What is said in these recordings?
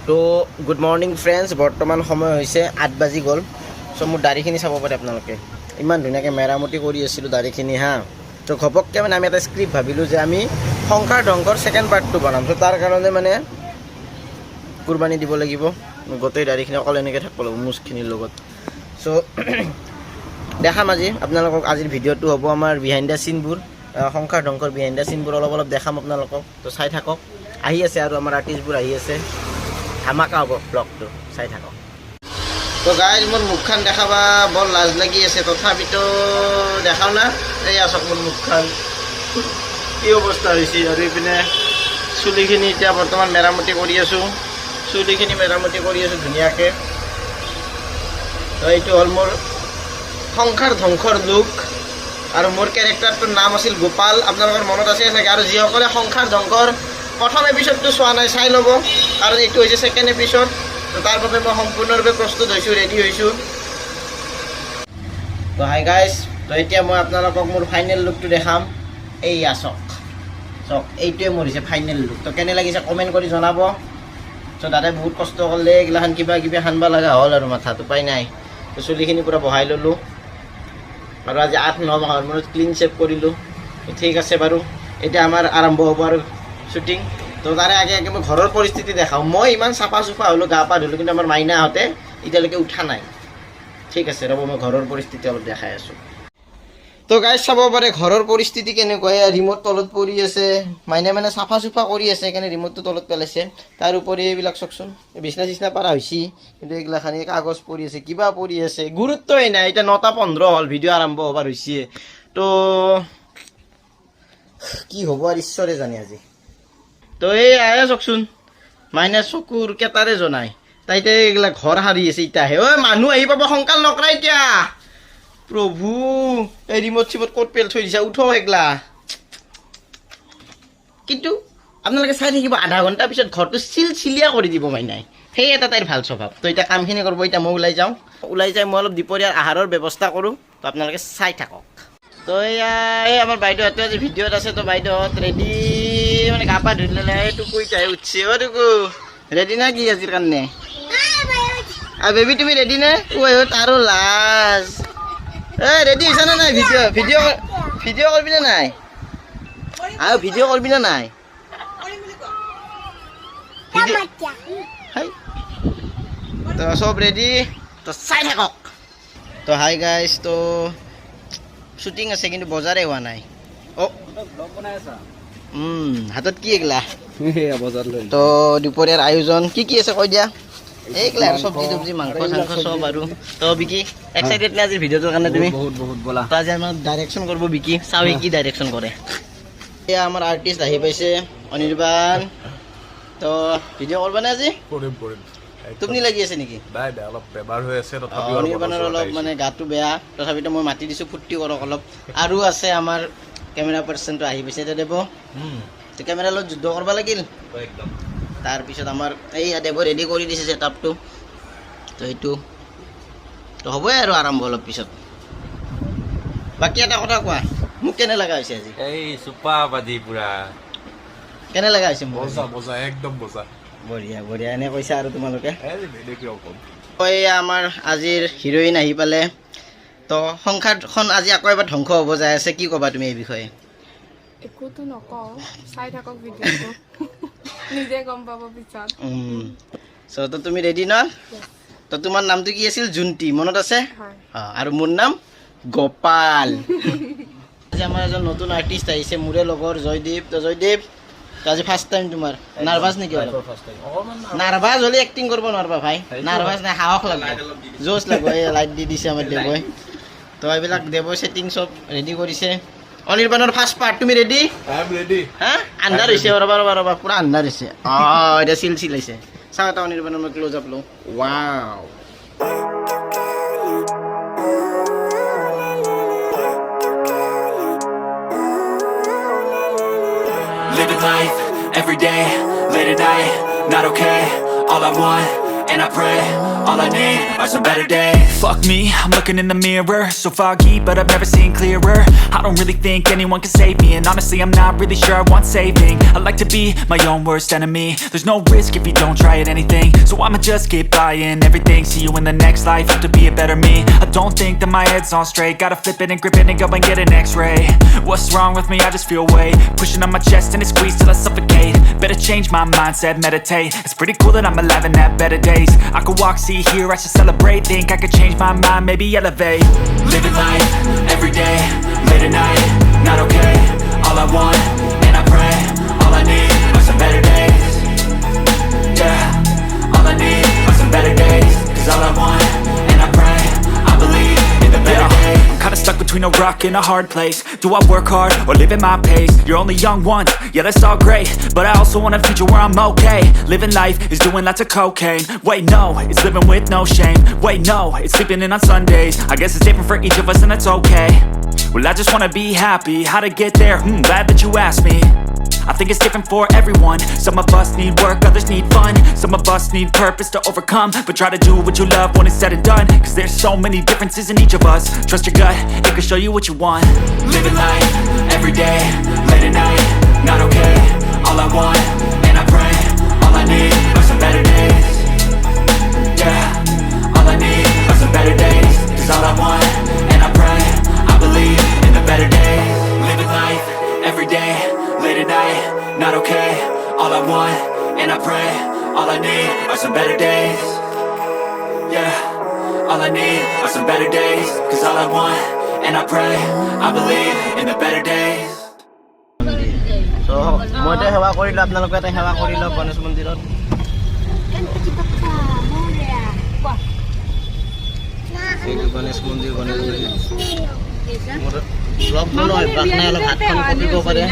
তো good morning friends, বৰ্তমান সময় হৈছে 8 বাজি গ'ল। চ' মোৰ দাড়িখিনি চাব পাৰে আপোনালোকে, ইমান ধুনীয়াকৈ মেৰামতি কৰি আছিলোঁ দাড়িখিনি হা। তো ঘপককৈ মানে আমি এটা স্ক্ৰিপ্ট ভাবিলোঁ যে আমি সংসাৰ ধ্বংসৰ ছেকেণ্ড পাৰ্টটো বনাম। চ' তাৰ কাৰণে মানে কুৰবানী দিব লাগিব, গোটেই দাড়িখিনি অকল এনেকৈ থাকিব লাগিব মুচখিনিৰ লগত। চ' দেখাম আজি আপোনালোকক, আজিৰ ভিডিঅ'টো হ'ব আমাৰ বিহাইণ্ড দ্য চিনবোৰ, সংসাৰ ধ্বংসৰ বিহাইণ্ড দ্য চিনবোৰ অলপ দেখাম আপোনালোকক। তো চাই থাকক, আহি আছে আৰু আমাৰ আৰ্টিষ্টবোৰ আহি আছে, ধামাকা হ'ব ব্লগটো, চাই থাকক। তো গাইজ, মোৰ মুখখন দেখাবা বৰ লাজ লাগি আছে, তথাপিতো দেখাওঁ না। এই আছক মোৰ মুখখন কি অৱস্থা হৈছে। আৰু এইপিনে চুলিখিনি এতিয়া বৰ্তমান মেৰামতি কৰি আছোঁ, চুলিখিনি মেৰামতি কৰি আছোঁ ধুনীয়াকৈ। তো এইটো হ'ল মোৰ সংসাৰ ধ্বংসৰ লুক, আৰু মোৰ কেৰেক্টাৰটোৰ নাম আছিল গোপাল, আপোনালোকৰ মনত আছে চাগে। আৰু যিসকলে সংসাৰ ধ্বংসৰ প্ৰথম এপিছডটো চোৱা নাই চাই ল'ব, কাৰণ এইটো হৈছে ছেকেণ্ড এপিছড। তো তাৰ বাবে মই সম্পূৰ্ণৰূপে প্ৰস্তুত হৈছোঁ, ৰেডি হৈছোঁ। তো হাই গাইজ, তো এতিয়া মই আপোনালোকক মোৰ ফাইনেল লুকটো দেখাম। এই আছক চক, এইটোৱে মোৰ হৈছে ফাইনেল লুক। তো কেনে লাগিছে কমেণ্ট কৰি জনাব। চ' দাদাই বহুত কষ্ট কৰিলে, এইগিলাখান কিবা কিবি সানিব লগা হ'ল আৰু মাথাত উপায় নাই। তো চুলিখিনি পূৰা বহাই ল'লোঁ, আৰু আজি 8-9 মাহৰ মূৰত ক্লিন শ্বেভ কৰিলোঁ। ঠিক আছে বাৰু, এতিয়া আমাৰ আৰম্ভ হ'ব আৰু শ্বুটিং। তো তাৰে আগে মই ঘৰৰ পৰিস্থিতি দেখাওঁ। মই ইমান চাফা চুফা হ'লোঁ, গা পা ধুলোঁ, কিন্তু আমাৰ মাইনাহঁতে এতিয়ালৈকে উঠা নাই। ঠিক আছে ৰ'ব, মই ঘৰৰ পৰিস্থিতি অলপ দেখাই আছোঁ। তো গাইজ চাব পাৰে ঘৰৰ পৰিস্থিতি কেনেকুৱা। ৰিম'ট তলত পৰি আছে, মাইনা মানে চাফা চুফা কৰি আছে, সেইকাৰণে ৰিম'টটো তলত পেলাইছে। তাৰ উপৰি এইবিলাক চাওকচোন, বিচনা চিচনা পাৰা হৈছে, কিন্তু এইগিলাখানি কাগজ পৰি আছে, কিবা পৰি আছে, গুৰুত্বই নাই। এতিয়া 9:15 হ'ল, ভিডিঅ' আৰম্ভ হ'বৰ হৈছে। তো কি হ'ব আৰু ঈশ্বৰে জানে আজি। তো এই আহে চাওকচোন, মাইনা চকুৰ কেটাৰে জনাই, তাই এতিয়া এইগিলা ঘৰ সাৰি আছে। এতিয়াহে ঐ মানুহ আহি পাব, সোনকাল নকৰা এতিয়া। প্ৰভু, এই ৰিম'ট চিমট ক'ত পেল থৈ দিছা, উঠক এগলা। কিন্তু আপোনালোকে চাই থাকিব, আধা ঘণ্টাৰ পিছত ঘৰটো চিলচিলীয়া কৰি দিব মাইনাই। সেই এটা তাইৰ ভাল স্বভাৱ। তো এতিয়া কামখিনি কৰিব, এতিয়া মই ওলাই যাওঁ। ওলাই যাই মই অলপ দুপৰীয়াৰ আহাৰৰ ব্যৱস্থা কৰোঁ। তো আপোনালোকে চাই থাকক। তো এয়া এই আমাৰ বাইদেউহঁতে আজি ভিডিঅ'ত আছে। তো বাইদেউহঁত ৰেডি, মানে গা পা ধুই ল'লে। টুকু এতিয়াহে উঠছে। অ' টুকু ৰেডি না কি আজিৰ কাৰণে? বেবী তুমি ৰেডি নে? তাৰো লাজ। ৰেডি হৈছা নে নাই? ভিডিঅ' কৰিবি নে নাই? আৰু ভিডিঅ' কৰিবি নে নাই? তো চব ৰেডি, তো চাই থাকক। তো হাই গাইজ, তো শ্বুটিং আছে কিন্তু বজাৰে হোৱা নাই। হাতত কি এগলা? তো দুপৰীয়াৰ আয়োজন কি কি আছে কৈ দিয়া। এইগলা আৰু চব্জি তব্জি, মাংস চাংস চব। আৰু তো বিকি এক্সাইটেড নে আজিৰ ভিডিঅ'টোৰ কাৰণে? তুমি বহুত বলা। তো আজি আমাক ডাইৰেকশ্যন কৰিব বিকি, চাওঁ কি ডাইৰেকশ্যন কৰে। এয়া আমাৰ আৰ্টিষ্ট আহি পাইছে, অনিৰ্বাণ। তো ভিডিঅ' কৰিবা নে আজি? তুমি লাগি আছে নেকি? অনিৰ্বাণৰ অলপ মানে গাটো বেয়া, তথাপিতো মই মাতি দিছোঁ ফূৰ্তি কৰক অলপ। আৰু আছে আমাৰ কেমেৰা পাৰ্চনটো আহি পাইছে, এতিয়া দেৱ। তো কেমেৰাৰ লগত যুদ্ধ কৰিব লাগিল। তাৰপিছত আমাৰ এই দেৱ ৰেডি কৰি দিছে ছেটআপটো। তো এইটো তো হ'বই আৰু আৰম্ভ অলপ পিছত। বাকী এটা কথা কোৱা, মোক কেনে লগা হৈছে আজি? এই চুপা বাজি পুৰা কেনে লগা হৈছে? বজা একদম বজা, বঢ়িয়া বঢ়িয়া, এনে কৈছা আৰু তোমালোকে। এয়া আমাৰ আজিৰ হিৰইন আহি পালে। তো সংসাৰখন আজি আকৌ এবাৰ ধ্বংস হ'ব যাই আছে, কি ক'বা তুমি এই বিষয়ে? একোতো নকওঁ, চাই থাকক ভিডিঅ'টো, নিজে গম পাব পিছত। তো তুমি ৰেডি ন? তো তোমাৰ নামটো কি আছিল? জুন্তি, মনত আছে? আৰু মোৰ নাম গোপাল। আজি আমাৰ এজন নতুন আৰ্টিষ্ট আহিছে, মোৰে লগৰ জয়দীপ। তো জয়দীপ, আজি ফাৰ্ষ্ট টাইম তোমাৰ, নাৰ্ভাছ নেকি? নাৰ্ভাছ হ'লে এক্টিং কৰিব নোৱাৰবা ভাই, নাৰ্ভাছ নাই, সাহস লাগব, জোচ লাগব। এই লাইট দি দিছে আমাৰ দেৱই। তো এইবিলাক দেৱই ছেটিং চব ৰেডি কৰিছে। অনিৰ্বাণৰ ফাৰ্ষ্ট পাৰ্ট, তুমি ৰেডি? হা, আন্ধাৰ হৈছে, ৰবা পুৰা আন্ধাৰ হৈছে। এতিয়া চিলাইছে, চাওঁ এটা অনিৰ্বাণৰ মই ক্ল'জ আপ লওঁ। Wow, Living life, every day, late at night, not okay. All I want, and I pray. All I need are some better days. Fuck me, I'm looking in the mirror, so foggy, but I've never seen clearer. I don't really think anyone can save me, and honestly I'm not really sure I want saving. I like to be my own worst enemy. There's no risk if you don't try at anything, so I'ma just keep buying everything. See you in the next life, have to be a better me. I don't think that my head's on straight, gotta flip it and grip it and go and get an x-ray. What's wrong with me? I just feel weight pushing on my chest and it squeezes till I suffocate. Better change my mindset, meditate. It's pretty cool that I'm alive and have better days. I could walk, see, hear, I should celebrate. Think I could change my mind, maybe elevate. Living life, every day, late at night, not okay. All I want, and I pray, all I need are some better days. Yeah, all I need are some better days. Cause all I want, and I pray, I believe in the better days. I'm kinda stuck between a rock and a hard place. Do I work hard or live at my pace? You're only young once, yeah that's all great, but I also want a future where I'm okay. Living life is doing lots of cocaine. Wait no, it's living with no shame. Wait no, it's sleeping in on Sundays. I guess it's different for each of us and that's okay. Well I just wanna be happy, how to get there? Glad that you asked me. I think it's different for everyone. Some of us need work, others need fun. Some of us need purpose to overcome. But try to do what you love when it's said and done. Cause there's so many differences in each of us. Trust your gut, it can show you what you want. Living life, every day, late at night, not okay. All I want, and I pray, all I need are some better days. Yeah, all I need are some better days. Cause all I want, and I pray, I believe in the better days. Living life, every day, late at night, not okay. All I want, and I pray, all I need are some better days. Yeah, all I need are some better days. Cause all I want, and I pray, I believe in the better days. So মই এতিয়া সেৱা কৰিলোঁ, আপোনালোকে এটা সেৱা কৰি লওক গণেশ মন্দিৰত। এইটো গণেশ মন্দিৰ, গণেশগুৰি। মোৰ লগ বনোৱা অভ্যাস নাই, অলপ হাতখন কঁপিব পাৰে।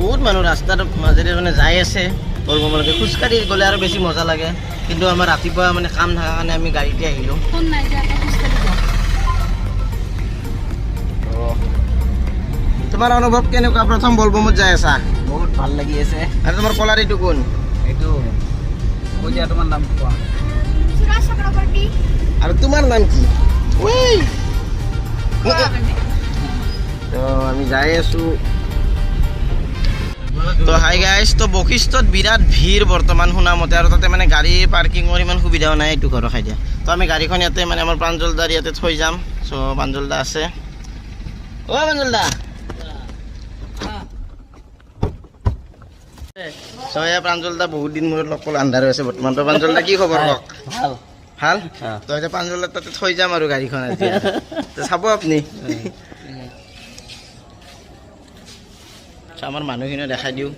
বহুত মানুহ ৰাস্তাৰ মাজেৰে মানে যাই আছে বল বমলৈকে। খোজকাঢ়ি গ'লে আৰু বেছি মজা লাগে, কিন্তু আমাৰ ৰাতিপুৱা মানে কাম থকাৰ কাৰণে আমি গাড়ীতে আহিলোঁ। তোমাৰ অনুভৱ কেনেকুৱা? প্ৰথম বল বমত যাই আছা? বহুত ভাল লাগি আছে। আৰু তোমাৰ কলাৰীটো কোন? এইটো কইয়া, তোমাৰ নাম কোৱা? আৰু তোমাৰ নাম কি? তো আমি যাই আছো। তো হাই গাইজ, তো বশিষ্ঠত বিৰাট ভিৰ বৰ্তমান শুনা মতে, আৰু তাতে মানে গাড়ী পাৰ্কিঙৰ ইমান সুবিধাও নাই। এইটো ঘৰৰ খাই দিয়া। তো আমি গাড়ীখন ইয়াতে মানে আমাৰ প্ৰাঞ্জলদাৰ ইয়াতে থৈ যাম। চ' প্ৰাঞ্জলদা আছে। অ' প্ৰাঞ্জলদা, চ' এয়া প্ৰাঞ্জলদা বহুত দিন মূৰত লগ পালোঁ, আন্ধাৰ হৈ আছে বৰ্তমান। তো প্ৰাঞ্জলদা কি খবৰ কওক? ভাল ভাল? তো এতিয়া প্ৰাঞ্জলদাৰ তাতে থৈ যাম আৰু গাড়ীখন আজি। তো চাব আপুনি। আমাৰ মানুহখিনিও দেখাই দিওঁ।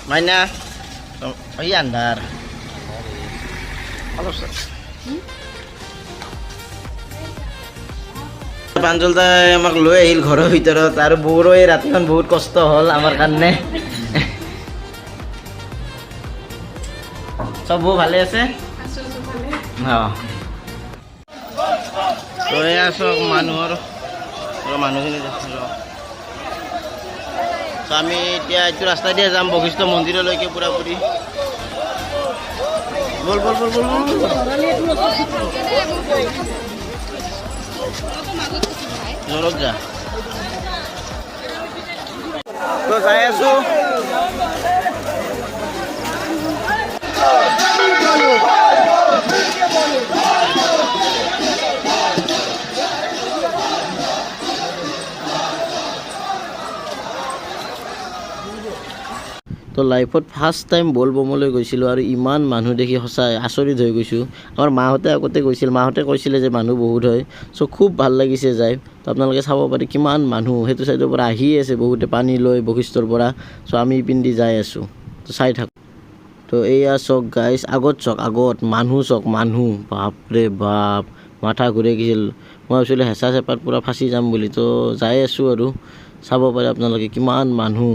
মাইনা, এই আন্ধাৰ অলপ প্ৰাঞ্জলদাই আমাক লৈ আহিল ঘৰৰ ভিতৰত, আৰু বৌৰো এই ৰাতিখন বহুত কষ্ট হ'ল আমাৰ কাৰণে। চব বৌ ভালে আছে? অঁ, তো এয়া চব মানুহখিনি তো আমি এতিয়া এইটো ৰাস্তা দিয়ে যাম বশিষ্ঠ মন্দিৰলৈকে পুৰাপুৰি। বল বল বল বল জৰত যা। তো যাই আছো। তো লাইফত ফাৰ্ষ্ট টাইম বল বমলৈ গৈছিলোঁ, আৰু ইমান মানুহ দেখি সঁচাই আচৰিত হৈ গৈছোঁ। আমাৰ মাহঁতে আগতে গৈছিল, মাহঁতে কৈছিলে যে মানুহ বহুত হয়। চ' খুব ভাল লাগিছে যাই। তো আপোনালোকে চাব পাৰে কিমান মানুহ সেইটো চাইডৰ পৰা আহিয়ে আছে, বহুতে পানী লৈ বশিষ্ঠৰ পৰা। চ' আমি ইপিনেদি যাই আছোঁ, তো চাই থাকোঁ। তো এয়া চাওক গাইজ, আগত চাওক, আগত মানুহ চাওক, মানুহ বাপৰে বাপ, মাথা ঘূৰাই গৈছিল। মই ভাবিছিলোঁ হেঁচা চেপাত পূৰা ফাঁচি যাম বুলি। তো যাই আছোঁ আৰু চাব পাৰে আপোনালোকে কিমান মানুহ।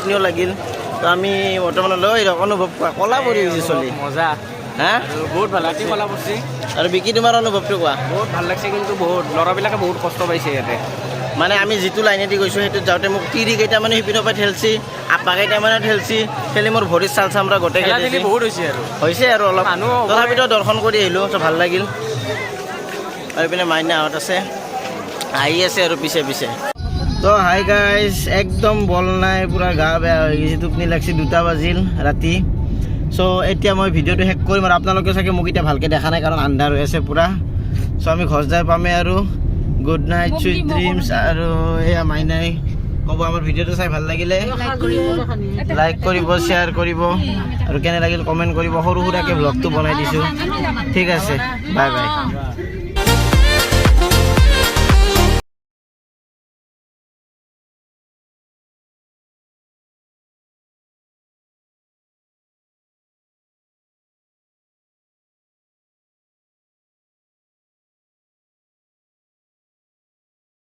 টোপনিও লাগিল তো আমি বৰ্তমান লৈ অনুভৱ কোৱা কলা পৰি গৈছে চলি মজা হা বহুত ভাল লাগছে কলা পৰছি আৰু বিকি তোমাৰ অনুভৱটো কোৱা বহুত ভাল লাগছে কিন্তু বহুত ল'ৰাবিলাকে বহুত কষ্ট পাইছে ইয়াতে মানে আমি যিটো লাইনেদি গৈছোঁ সেইটোত যাওঁতে মোক তিৰি কেইটামানে সিপিনৰ পৰা ঠেলছি আপা কেইটামানে ঠেলছি খেলি মোৰ ভৰিত চাল চামৰা গোটেই খেলিছি বহুত হৈছে আৰু হৈছে আৰু অলপ মানুহ তথাপিতো দৰ্শন কৰি আহিলোঁ তো ভাল লাগিল আৰু ইপিনে মাইনাহঁত আছে আহি আছে আৰু পিছে পিছে তো হাই গাইজ একদম বল নাই পূৰা গা বেয়া হৈ গৈছে টোপনি লাগছি 2টা বাজিল ৰাতি চ' এতিয়া মই ভিডিঅ'টো শেষ কৰিম আৰু আপোনালোকে চাগে মোক এতিয়া ভালকৈ দেখা নাই কাৰণ আন্ধাৰ হৈ আছে পূৰা চ' আমি ঘৰ যাই পামেই আৰু গুড নাইট চুইট ড্ৰিমছ আৰু এয়া মাইনাই ক'ব আমাৰ ভিডিঅ'টো চাই ভাল লাগিলে লাইক কৰিব শ্বেয়াৰ কৰিব আৰু কেনে লাগিল কমেণ্ট কৰিব সৰু সুৰাকৈ ভ্লগটো বনাই দিছোঁ ঠিক আছে বাই বাই